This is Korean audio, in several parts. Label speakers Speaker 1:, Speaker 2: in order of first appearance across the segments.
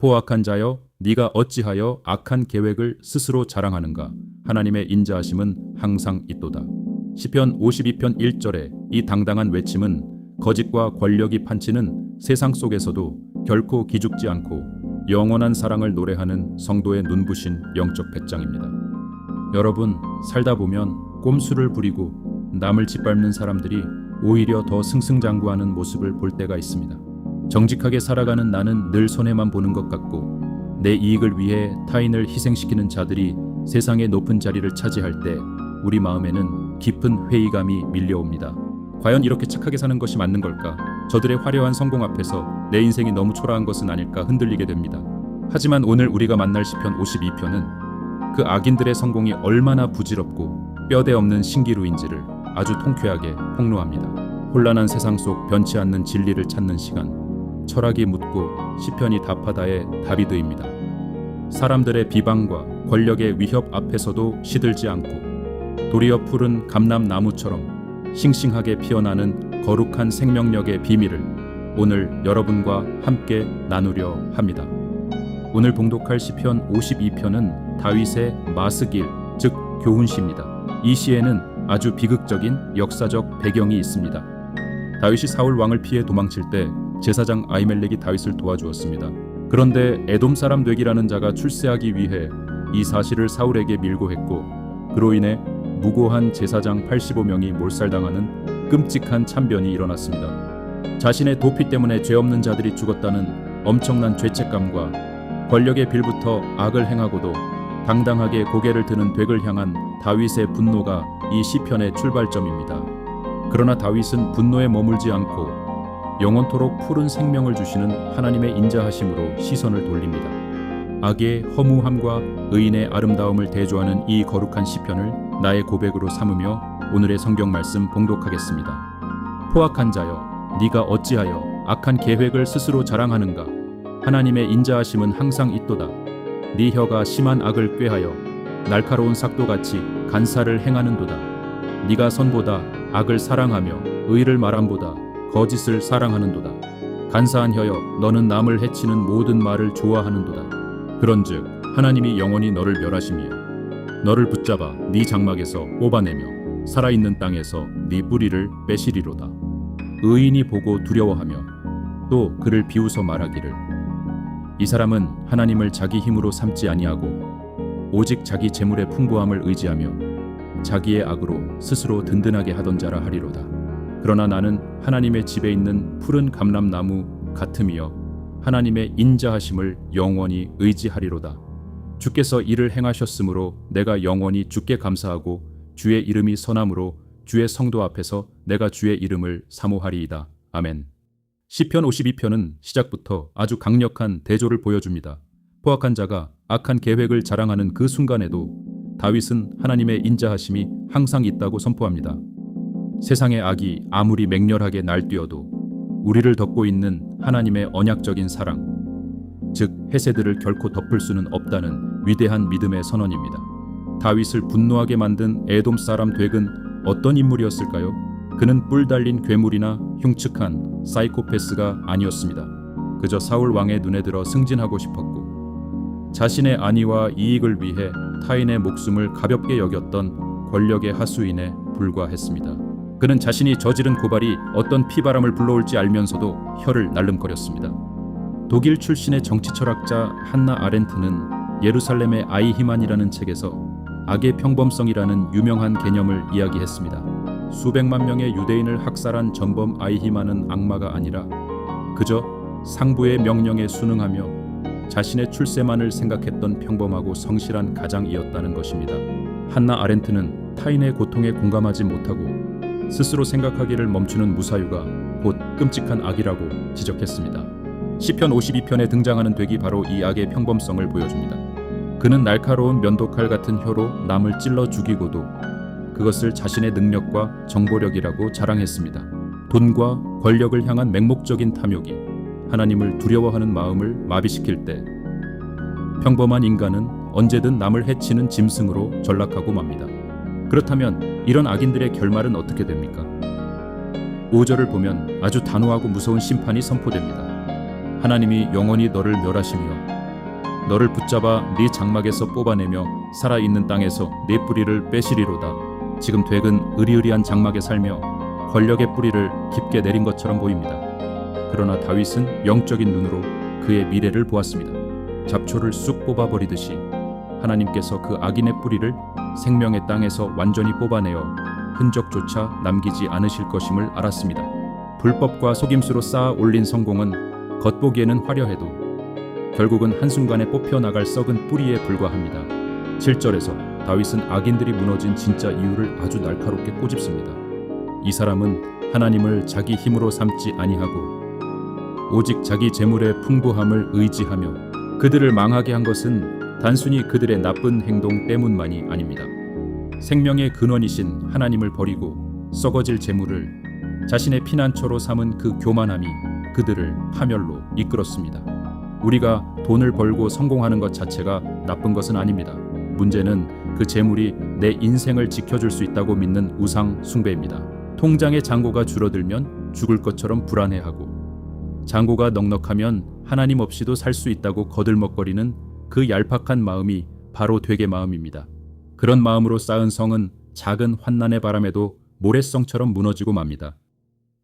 Speaker 1: 포악한 자여, 네가 어찌하여 악한 계획을 스스로 자랑하는가? 하나님의 인자하심은 항상 있도다. 시편 52편 1절의 이 당당한 외침은 거짓과 권력이 판치는 세상 속에서도 결코 기죽지 않고 영원한 사랑을 노래하는 성도의 눈부신 영적 배짱입니다. 여러분, 살다 보면 꼼수를 부리고 남을 짓밟는 사람들이 오히려 더 승승장구하는 모습을 볼 때가 있습니다. 정직하게 살아가는 나는 늘 손해만 보는 것 같고, 내 이익을 위해 타인을 희생시키는 자들이 세상의 높은 자리를 차지할 때 우리 마음에는 깊은 회의감이 밀려옵니다. 과연 이렇게 착하게 사는 것이 맞는 걸까? 저들의 화려한 성공 앞에서 내 인생이 너무 초라한 것은 아닐까 흔들리게 됩니다. 하지만 오늘 우리가 만날 시편 52편은 그 악인들의 성공이 얼마나 부질없고 뼈대 없는 신기루인지를 아주 통쾌하게 폭로합니다. 혼란한 세상 속 변치 않는 진리를 찾는 시간, 철학이 묻고 시편이 답하다의 다비드입니다. 사람들의 비방과 권력의 위협 앞에서도 시들지 않고 도리어 푸른 감람나무처럼 싱싱하게 피어나는 거룩한 생명력의 비밀을 오늘 여러분과 함께 나누려 합니다. 오늘 봉독할 시편 52편은 다윗의 마스길, 즉 교훈시입니다. 이 시에는 아주 비극적인 역사적 배경이 있습니다. 다윗이 사울 왕을 피해 도망칠 때 제사장 아히멜렉이 다윗을 도와주었습니다. 그런데 에돔 사람 뇌기라는 자가 출세하기 위해 이 사실을 사울에게 밀고 했고, 그로 인해 무고한 제사장 85명이 몰살당하는 끔찍한 참변이 일어났습니다. 자신의 도피 때문에 죄 없는 자들이 죽었다는 엄청난 죄책감과 권력의 빌부터 악을 행하고도 당당하게 고개를 드는 덱을 향한 다윗의 분노가 이 시편의 출발점입니다. 그러나 다윗은 분노에 머물지 않고 영원토록 푸른 생명을 주시는 하나님의 인자하심으로 시선을 돌립니다. 악의 허무함과 의인의 아름다움을 대조하는 이 거룩한 시편을 나의 고백으로 삼으며 오늘의 성경 말씀 봉독하겠습니다. 포악한 자여, 네가 어찌하여 악한 계획을 스스로 자랑하는가? 하나님의 인자하심은 항상 있도다. 네 혀가 심한 악을 꾀하여 날카로운 삭도같이 간사를 행하는도다. 네가 선보다 악을 사랑하며 의를 말함보다 거짓을 사랑하는도다. 간사한 혀여, 너는 남을 해치는 모든 말을 좋아하는도다. 그런즉 하나님이 영원히 너를 멸하시며 너를 붙잡아 네 장막에서 뽑아내며 살아있는 땅에서 네 뿌리를 빼시리로다. 의인이 보고 두려워하며 또 그를 비웃어 말하기를, 이 사람은 하나님을 자기 힘으로 삼지 아니하고 오직 자기 재물의 풍부함을 의지하며 자기의 악으로 스스로 든든하게 하던 자라 하리로다. 그러나 나는 하나님의 집에 있는 푸른 감람나무 같음이여 하나님의 인자하심을 영원히 의지하리로다. 주께서 이를 행하셨으므로 내가 영원히 주께 감사하고 주의 이름이 선함으로 주의 성도 앞에서 내가 주의 이름을 사모하리이다. 아멘. 시편 52편은 시작부터 아주 강력한 대조를 보여줍니다. 포악한 자가 악한 계획을 자랑하는 그 순간에도 다윗은 하나님의 인자하심이 항상 있다고 선포합니다. 세상의 악이 아무리 맹렬하게 날뛰어도 우리를 덮고 있는 하나님의 언약적인 사랑, 즉 헤세드를 결코 덮을 수는 없다는 위대한 믿음의 선언입니다. 다윗을 분노하게 만든 에돔 사람 덱은 어떤 인물이었을까요? 그는 뿔 달린 괴물이나 흉측한 사이코패스가 아니었습니다. 그저 사울 왕의 눈에 들어 승진하고 싶었고 자신의 안위와 이익을 위해 타인의 목숨을 가볍게 여겼던 권력의 하수인에 불과했습니다. 그는 자신이 저지른 고발이 어떤 피바람을 불러올지 알면서도 혀를 날름거렸습니다. 독일 출신의 정치 철학자 한나 아렌트는 예루살렘의 아이히만이라는 책에서 악의 평범성이라는 유명한 개념을 이야기했습니다. 수백만 명의 유대인을 학살한 전범 아이히만은 악마가 아니라 그저 상부의 명령에 순응하며 자신의 출세만을 생각했던 평범하고 성실한 가장이었다는 것입니다. 한나 아렌트는 타인의 고통에 공감하지 못하고 스스로 생각하기를 멈추는 무사유가 곧 끔찍한 악이라고 지적했습니다. 시편 52편에 등장하는 덱이 바로 이 악의 평범성을 보여줍니다. 그는 날카로운 면도칼 같은 혀로 남을 찔러 죽이고도 그것을 자신의 능력과 정보력이라고 자랑했습니다. 돈과 권력을 향한 맹목적인 탐욕이 하나님을 두려워하는 마음을 마비시킬 때 평범한 인간은 언제든 남을 해치는 짐승으로 전락하고 맙니다. 그렇다면 이런 악인들의 결말은 어떻게 됩니까? 5절을 보면 아주 단호하고 무서운 심판이 선포됩니다. 하나님이 영원히 너를 멸하시며 너를 붙잡아 네 장막에서 뽑아내며 살아있는 땅에서 네 뿌리를 빼시리로다. 지금 덱은 으리으리한 장막에 살며 권력의 뿌리를 깊게 내린 것처럼 보입니다. 그러나 다윗은 영적인 눈으로 그의 미래를 보았습니다. 잡초를 쑥 뽑아버리듯이 하나님께서 그 악인의 뿌리를 생명의 땅에서 완전히 뽑아내어 흔적조차 남기지 않으실 것임을 알았습니다. 불법과 속임수로 쌓아 올린 성공은 겉보기에는 화려해도 결국은 한순간에 뽑혀나갈 썩은 뿌리에 불과합니다. 7절에서 다윗은 악인들이 무너진 진짜 이유를 아주 날카롭게 꼬집습니다. 이 사람은 하나님을 자기 힘으로 삼지 아니하고 오직 자기 재물의 풍부함을 의지하며 그들을 망하게 한 것은 단순히 그들의 나쁜 행동 때문만이 아닙니다. 생명의 근원이신 하나님을 버리고 썩어질 재물을 자신의 피난처로 삼은 그 교만함이 그들을 파멸로 이끌었습니다. 우리가 돈을 벌고 성공하는 것 자체가 나쁜 것은 아닙니다. 문제는 그 재물이 내 인생을 지켜줄 수 있다고 믿는 우상 숭배입니다. 통장의 잔고가 줄어들면 죽을 것처럼 불안해하고 잔고가 넉넉하면 하나님 없이도 살 수 있다고 거들먹거리는 그 얄팍한 마음이 바로 되게 마음입니다. 그런 마음으로 쌓은 성은 작은 환난의 바람에도 모래성처럼 무너지고 맙니다.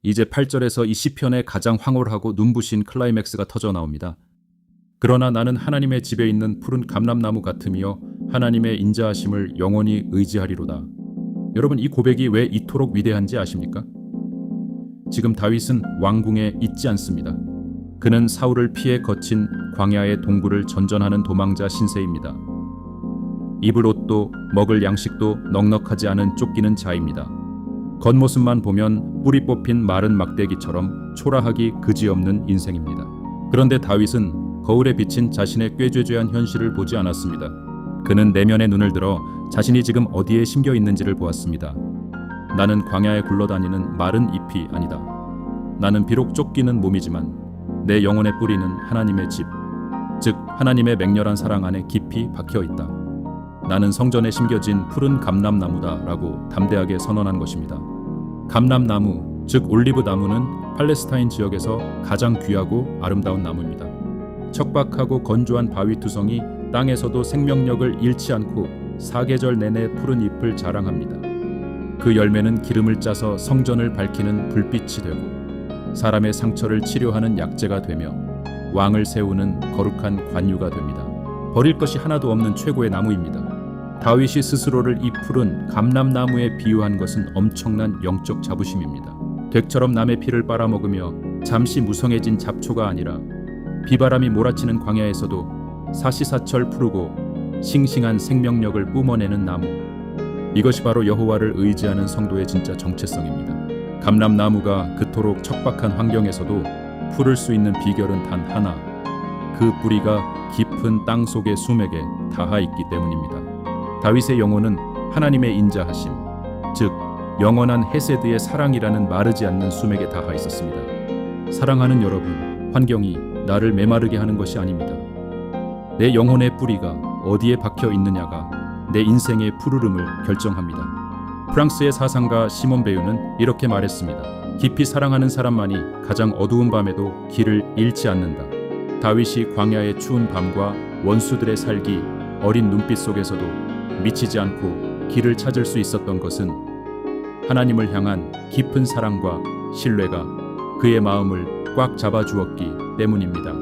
Speaker 1: 이제 8절에서 이 시편의 가장 황홀하고 눈부신 클라이맥스가 터져 나옵니다. 그러나 나는 하나님의 집에 있는 푸른 감람나무 같으며 하나님의 인자하심을 영원히 의지하리로다. 여러분, 이 고백이 왜 이토록 위대한지 아십니까? 지금 다윗은 왕궁에 있지 않습니다. 그는 사울을 피해 거친 광야의 동굴을 전전하는 도망자 신세입니다. 입을 옷도 먹을 양식도 넉넉하지 않은 쫓기는 자입니다. 겉모습만 보면 뿌리 뽑힌 마른 막대기처럼 초라하기 그지없는 인생입니다. 그런데 다윗은 거울에 비친 자신의 꾀죄죄한 현실을 보지 않았습니다. 그는 내면의 눈을 들어 자신이 지금 어디에 심겨 있는지를 보았습니다. 나는 광야에 굴러다니는 마른 잎이 아니다. 나는 비록 쫓기는 몸이지만 내 영혼의 뿌리는 하나님의 집, 즉 하나님의 맹렬한 사랑 안에 깊이 박혀 있다. 나는 성전에 심겨진 푸른 감람나무다 라고 담대하게 선언한 것입니다. 감람나무, 즉 올리브 나무는 팔레스타인 지역에서 가장 귀하고 아름다운 나무입니다. 척박하고 건조한 바위 투성이 땅에서도 생명력을 잃지 않고 사계절 내내 푸른 잎을 자랑합니다. 그 열매는 기름을 짜서 성전을 밝히는 불빛이 되고 사람의 상처를 치료하는 약재가 되며 왕을 세우는 거룩한 관유가 됩니다. 버릴 것이 하나도 없는 최고의 나무입니다. 다윗이 스스로를 이 푸른 감람나무에 비유한 것은 엄청난 영적 자부심입니다. 덱처럼 남의 피를 빨아먹으며 잠시 무성해진 잡초가 아니라 비바람이 몰아치는 광야에서도 사시사철 푸르고 싱싱한 생명력을 뿜어내는 나무. 이것이 바로 여호와를 의지하는 성도의 진짜 정체성입니다. 감람나무가 그토록 척박한 환경에서도 푸를 수 있는 비결은 단 하나, 그 뿌리가 깊은 땅 속의 수맥에 닿아 있기 때문입니다. 다윗의 영혼은 하나님의 인자하심, 즉 영원한 헤세드의 사랑이라는 마르지 않는 수맥에 닿아 있었습니다. 사랑하는 여러분, 환경이 나를 메마르게 하는 것이 아닙니다. 내 영혼의 뿌리가 어디에 박혀 있느냐가 내 인생의 푸르름을 결정합니다. 프랑스의 사상가 시몬 베유는 이렇게 말했습니다. 깊이 사랑하는 사람만이 가장 어두운 밤에도 길을 잃지 않는다. 다윗이 광야의 추운 밤과 원수들의 살기, 어린 눈빛 속에서도 미치지 않고 길을 찾을 수 있었던 것은 하나님을 향한 깊은 사랑과 신뢰가 그의 마음을 꽉 잡아주었기 때문입니다.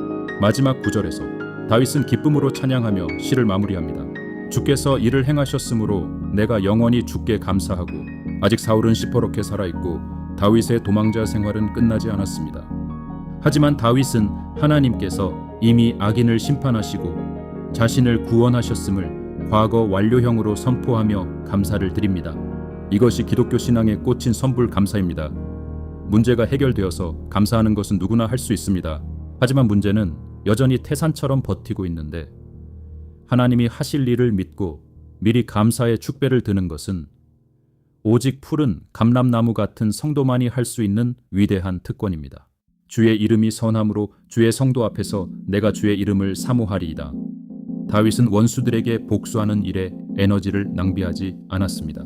Speaker 1: 마지막 9절에서 다윗은 기쁨으로 찬양하며 시를 마무리합니다. 주께서 이를 행하셨으므로 내가 영원히 주께 감사하고. 아직 사울은 시퍼렇게 살아있고 다윗의 도망자 생활은 끝나지 않았습니다. 하지만 다윗은 하나님께서 이미 악인을 심판하시고 자신을 구원하셨음을 과거 완료형으로 선포하며 감사를 드립니다. 이것이 기독교 신앙의 꽃인 선불 감사입니다. 문제가 해결되어서 감사하는 것은 누구나 할 수 있습니다. 하지만 문제는 여전히 태산처럼 버티고 있는데 하나님이 하실 일을 믿고 미리 감사의 축배를 드는 것은 오직 푸른 감람나무 같은 성도만이 할 수 있는 위대한 특권입니다. 주의 이름이 선함으로 주의 성도 앞에서 내가 주의 이름을 사모하리이다. 다윗은 원수들에게 복수하는 일에 에너지를 낭비하지 않았습니다.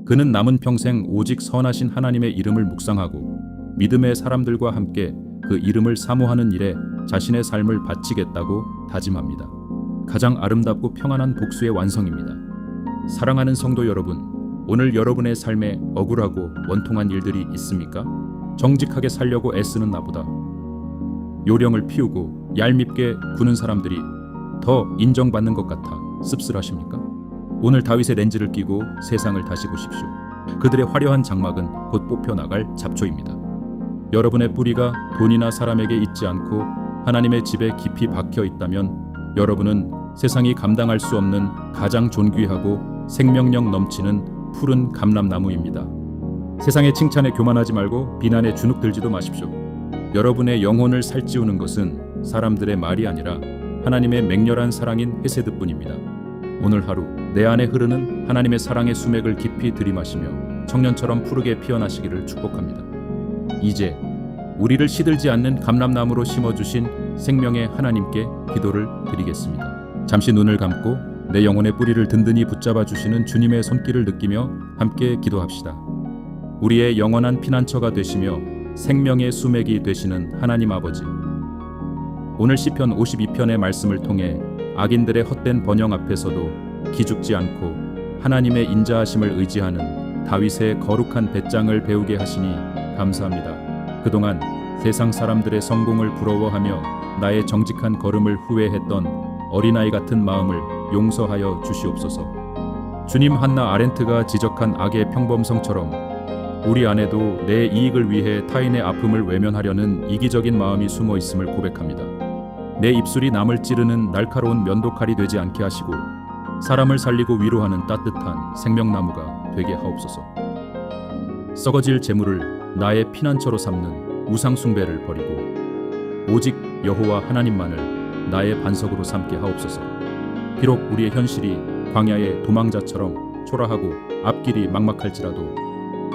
Speaker 1: 그는 남은 평생 오직 선하신 하나님의 이름을 묵상하고 믿음의 사람들과 함께 그 이름을 사모하는 일에 자신의 삶을 바치겠다고 다짐합니다. 가장 아름답고 평안한 복수의 완성입니다. 사랑하는 성도 여러분, 오늘 여러분의 삶에 억울하고 원통한 일들이 있습니까? 정직하게 살려고 애쓰는 나보다 요령을 피우고 얄밉게 구는 사람들이 더 인정받는 것 같아 씁쓸하십니까? 오늘 다윗의 렌즈를 끼고 세상을 다시 보십시오. 그들의 화려한 장막은 곧 뽑혀나갈 잡초입니다. 여러분의 뿌리가 돈이나 사람에게 있지 않고 하나님의 집에 깊이 박혀 있다면 여러분은 세상이 감당할 수 없는 가장 존귀하고 생명력 넘치는 푸른 감람나무입니다. 세상의 칭찬에 교만하지 말고 비난에 주눅 들지도 마십시오. 여러분의 영혼을 살찌우는 것은 사람들의 말이 아니라 하나님의 맹렬한 사랑인 헤세드뿐입니다. 오늘 하루 내 안에 흐르는 하나님의 사랑의 수맥을 깊이 들이마시며 청년처럼 푸르게 피어나시기를 축복합니다. 이제 우리를 시들지 않는 감람나무로 심어주신 생명의 하나님께 기도를 드리겠습니다. 잠시 눈을 감고 내 영혼의 뿌리를 든든히 붙잡아 주시는 주님의 손길을 느끼며 함께 기도합시다. 우리의 영원한 피난처가 되시며 생명의 수맥이 되시는 하나님 아버지, 오늘 시편 52편의 말씀을 통해 악인들의 헛된 번영 앞에서도 기죽지 않고 하나님의 인자하심을 의지하는 다윗의 거룩한 배짱을 배우게 하시니 감사합니다. 그동안 세상 사람들의 성공을 부러워하며 나의 정직한 걸음을 후회했던 어린아이 같은 마음을 용서하여 주시옵소서. 주님, 한나 아렌트가 지적한 악의 평범성처럼 우리 안에도 내 이익을 위해 타인의 아픔을 외면하려는 이기적인 마음이 숨어 있음을 고백합니다. 내 입술이 남을 찌르는 날카로운 면도칼이 되지 않게 하시고 사람을 살리고 위로하는 따뜻한 생명나무가 되게 하옵소서. 썩어질 재물을 나의 피난처로 삼는 우상 숭배를 버리고 오직 여호와 하나님만을 나의 반석으로 삼게 하옵소서. 비록 우리의 현실이 광야의 도망자처럼 초라하고 앞길이 막막할지라도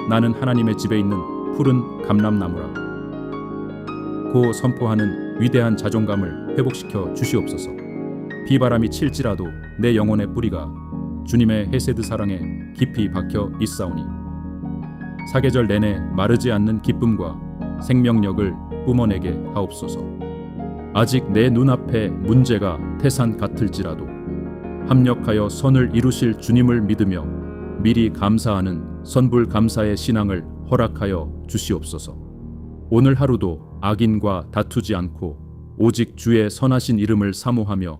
Speaker 1: 나는 하나님의 집에 있는 푸른 감람나무라. 고 선포하는 위대한 자존감을 회복시켜 주시옵소서. 비바람이 칠지라도 내 영혼의 뿌리가 주님의 헤세드 사랑에 깊이 박혀 있사오니 사계절 내내 마르지 않는 기쁨과 생명력을 뿜어내게 하옵소서. 아직 내 눈앞에 문제가 태산 같을지라도 합력하여 선을 이루실 주님을 믿으며 미리 감사하는 선불 감사의 신앙을 허락하여 주시옵소서. 오늘 하루도 악인과 다투지 않고 오직 주의 선하신 이름을 사모하며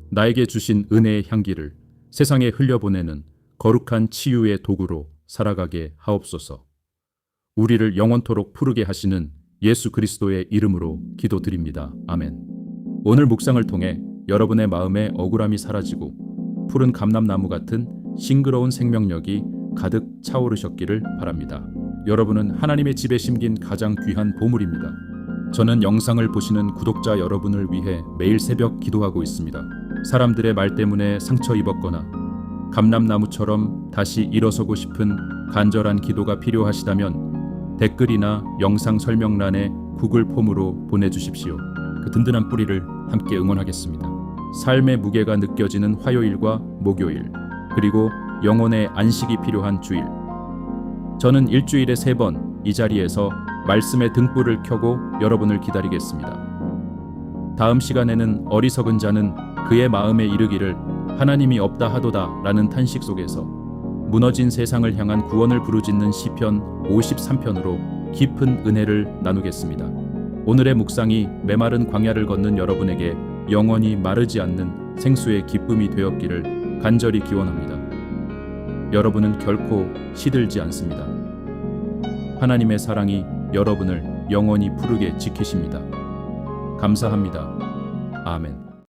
Speaker 1: 나에게 주신 은혜의 향기를 세상에 흘려보내는 거룩한 치유의 도구로 살아가게 하옵소서. 우리를 영원토록 푸르게 하시는 예수 그리스도의 이름으로 기도드립니다. 아멘. 오늘 묵상을 통해 여러분의 마음의 억울함이 사라지고 푸른 감람나무 같은 싱그러운 생명력이 가득 차오르셨기를 바랍니다. 여러분은 하나님의 집에 심긴 가장 귀한 보물입니다. 저는 영상을 보시는 구독자 여러분을 위해 매일 새벽 기도하고 있습니다. 사람들의 말 때문에 상처 입었거나 감람나무처럼 다시 일어서고 싶은 간절한 기도가 필요하시다면 댓글이나 영상 설명란에 구글 폼으로 보내주십시오. 그 든든한 뿌리를 함께 응원하겠습니다. 삶의 무게가 느껴지는 화요일과 목요일, 그리고 영혼의 안식이 필요한 주일. 저는 일주일에 3번 이 자리에서 말씀의 등불을 켜고 여러분을 기다리겠습니다. 다음 시간에는 어리석은 자는 그의 마음에 이르기를 하나님이 없다 하도다 라는 탄식 속에서 무너진 세상을 향한 구원을 부르짖는 시편 53편으로 깊은 은혜를 나누겠습니다. 오늘의 묵상이 메마른 광야를 걷는 여러분에게 영원히 마르지 않는 생수의 기쁨이 되었기를 간절히 기원합니다. 여러분은 결코 시들지 않습니다. 하나님의 사랑이 여러분을 영원히 푸르게 지키십니다. 감사합니다. 아멘.